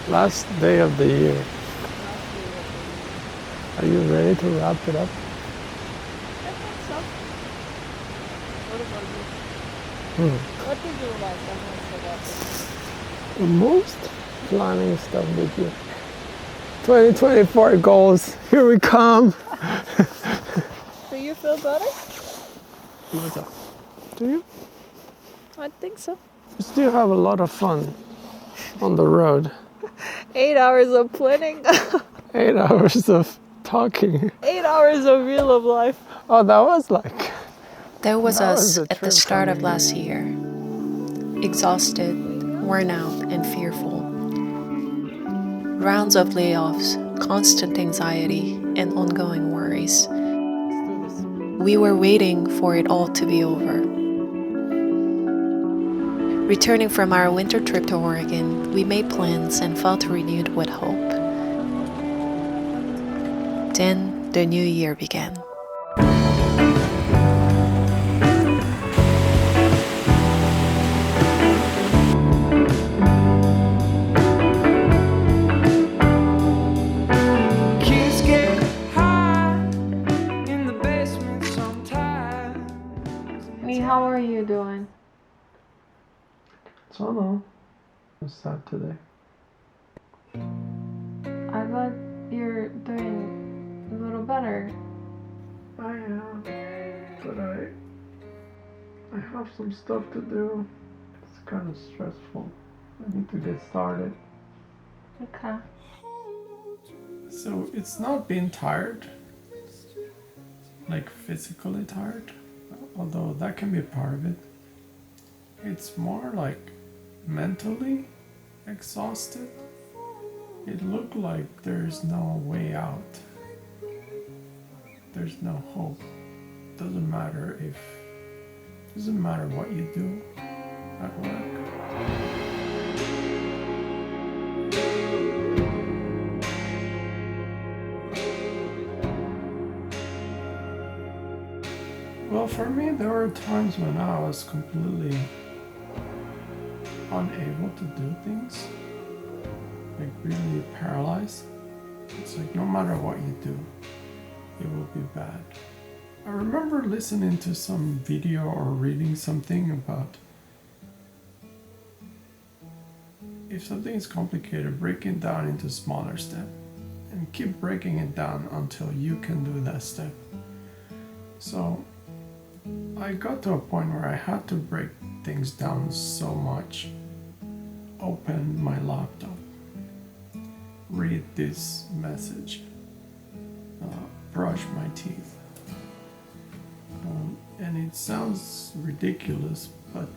Last day of the year. Are you ready to wrap it up? I think so. What about you? What did you like the most about it? The most planning stuff with you. 2024 goals. Here we come. Do you feel better? Do you? I think so. We still have a lot of fun on the road. 8 hours of planning. 8 hours of talking. 8 hours of real of life. Oh, that was like... That was us a at the trip start for of me. last year. Exhausted, worn out, and fearful. Rounds of layoffs, constant anxiety, and ongoing worries. We were waiting for it all to be over. Returning from our winter trip to Oregon, we made plans and felt renewed with hope. Then the new year began. Kids get high in the basement sometimes. Me, how are you doing? So no. What's that today? I bet you're doing a little better. I am, but I have some stuff to do. It's kind of stressful. I need to get started. Okay. So it's not being tired, like physically tired, although that can be a part of it. It's more like mentally exhausted. It looked like there's no way out. There's no hope. Doesn't matter what you do at work. Well, for me, there were times when I was completely unable to do things, like really paralyzed. It's like no matter what you do, it will be bad. I remember listening to some video or reading something about if something is complicated, break it down into smaller steps and keep breaking it down until you can do that step. So I got to a point where I had to break things down so much. Open my laptop, read this message, brush my teeth. And it sounds ridiculous, but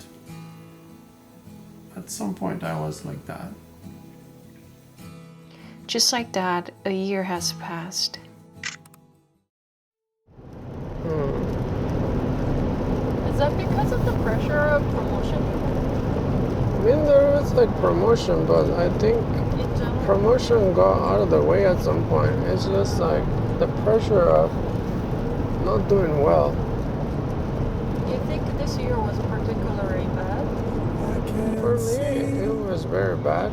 at some point I was like that. Just like that, a year has passed. Is that because of the pressure of promotion? I mean, there was like promotion, but I think In general? promotion got out of the way at some point. It's just like the pressure of not doing well. Do you think this year was particularly bad? For me, it was very bad.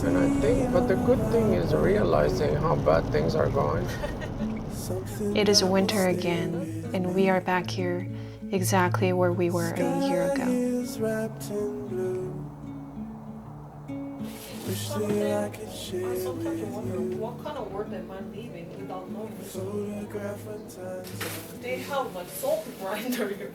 And I think, but the good thing is realizing how bad things are going. It is winter again, and we are back here, exactly where we were a year ago. I sometimes wonder what kind of work am I leaving without knowing. They have like salt grinder here.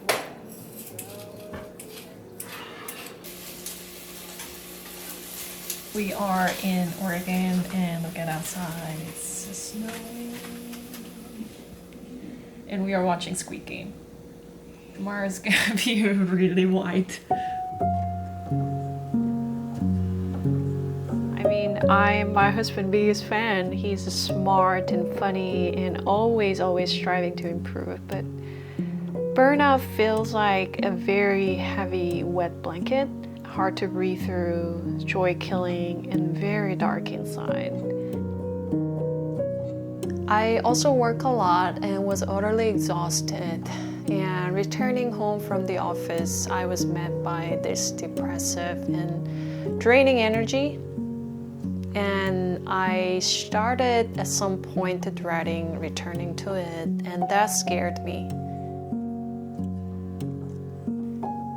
We are in Oregon and look at outside, it's snowing. And we are watching Squid Game. Tomorrow's gonna be really white. I'm my husband's biggest fan. He's smart and funny and always striving to improve. But burnout feels like a very heavy, wet blanket, hard to breathe through, joy-killing, and very dark inside. I also work a lot and was utterly exhausted. And returning home from the office, I was met by this depressive and draining energy. And I started at some point dreading returning to it, and that scared me.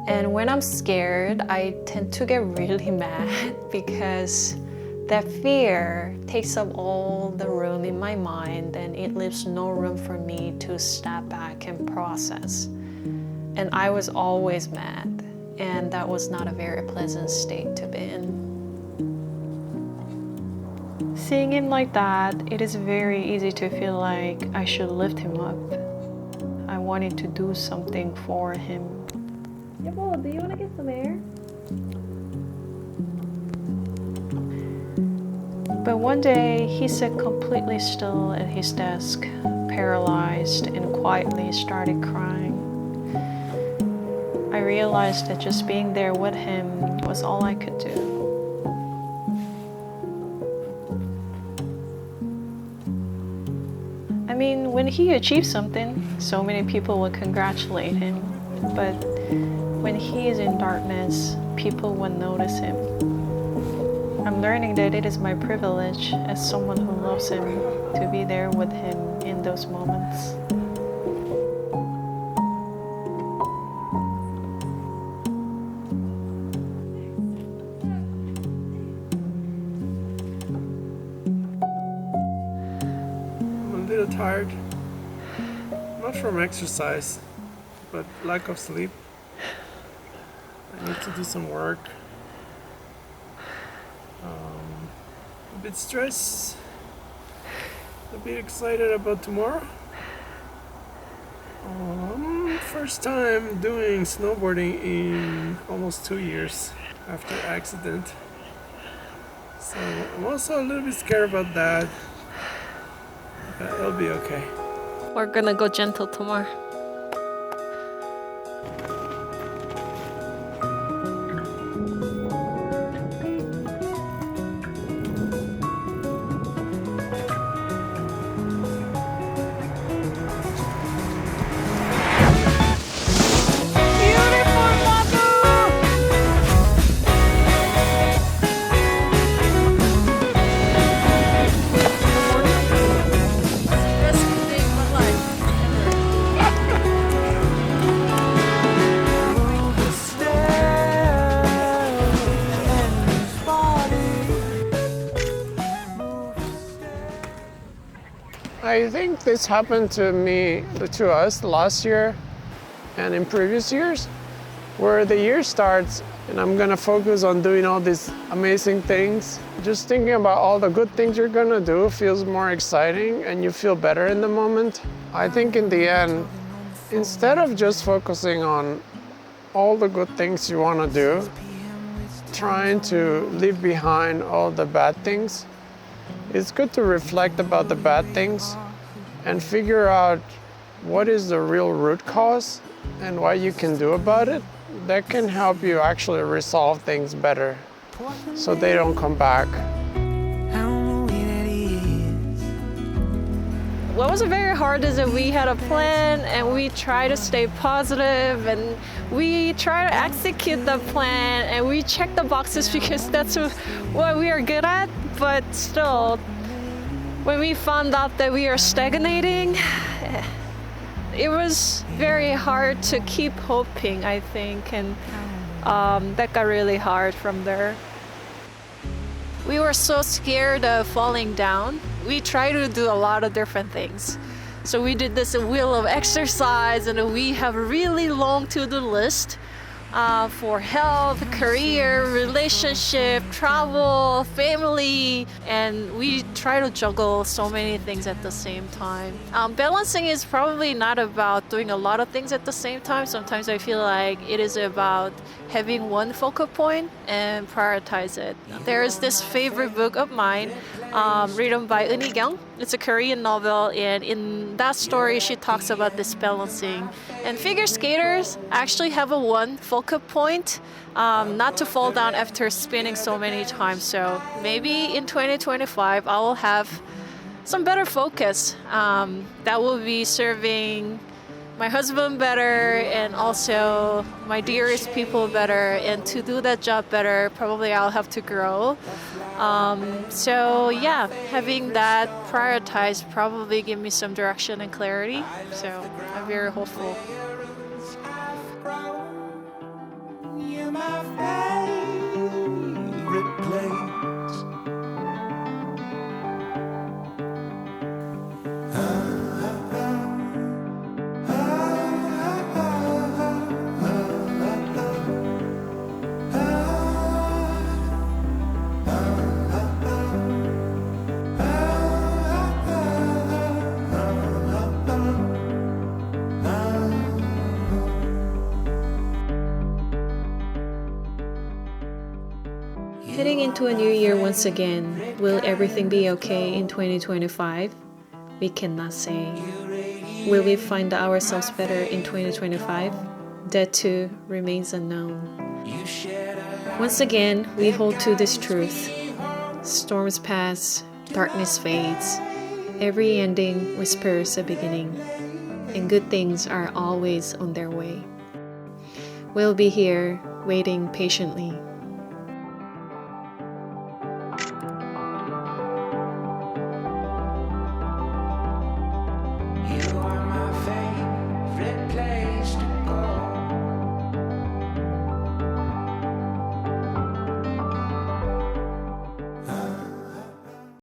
And when I'm scared, I tend to get really mad because that fear takes up all the room in my mind and it leaves no room for me to step back and process. And I was always mad, and that was not a very pleasant state to be in. Seeing him like that, it is very easy to feel like I should lift him up. I wanted to do something for him. Yabo, do you want to get some air? But one day, he sat completely still at his desk, paralyzed, and quietly started crying. I realized that just being there with him was all I could do. I mean, when he achieves something, so many people will congratulate him. But when he is in darkness, people won't notice him. I'm learning that it is my privilege as someone who loves him to be there with him in those moments. I'm a little tired. Not from exercise, but lack of sleep. I need to do some work. A bit stressed, a bit excited about tomorrow. First time doing snowboarding in almost 2 years after accident. So I'm also a little bit scared about that, but it'll be okay. We're gonna go gentle tomorrow. I think this happened to us last year and in previous years, where the year starts and I'm gonna focus on doing all these amazing things. Just thinking about all the good things you're gonna do feels more exciting and you feel better in the moment. I think in the end, instead of just focusing on all the good things you wanna do, trying to leave behind all the bad things, it's good to reflect about the bad things and figure out what is the real root cause and what you can do about it. That can help you actually resolve things better so they don't come back. What was very hard is that we had a plan and we try to stay positive and we try to execute the plan and we check the boxes because that's what we are good at. But still, when we found out that we are stagnating, it was very hard to keep hoping, I think, and that got really hard from there. We were so scared of falling down. We tried to do a lot of different things. So we did this wheel of exercise, and we have a really long to-do list for health, career, relationship, travel, family, and we try to juggle so many things at the same time. Balancing is probably not about doing a lot of things at the same time. Sometimes I feel like it is about having one focal point and prioritize it. There is this favorite book of mine written by Eun Hee-kyung. It's a Korean novel, and in that story she talks about this balancing. And figure skaters actually have a one focal point, not to fall down after spinning so many times. So maybe in 2025 I will have some better focus that will be serving my husband better and also my dearest people better. And to do that job better, probably I'll have to grow. So yeah, having that prioritized probably give me some direction and clarity. So I'm very hopeful. You're my favorite place. Heading into a new year once again, will everything be okay in 2025? We cannot say. Will we find ourselves better in 2025? That too remains unknown. Once again, we hold to this truth. Storms pass, darkness fades. Every ending whispers a beginning, and good things are always on their way. We'll be here, waiting patiently.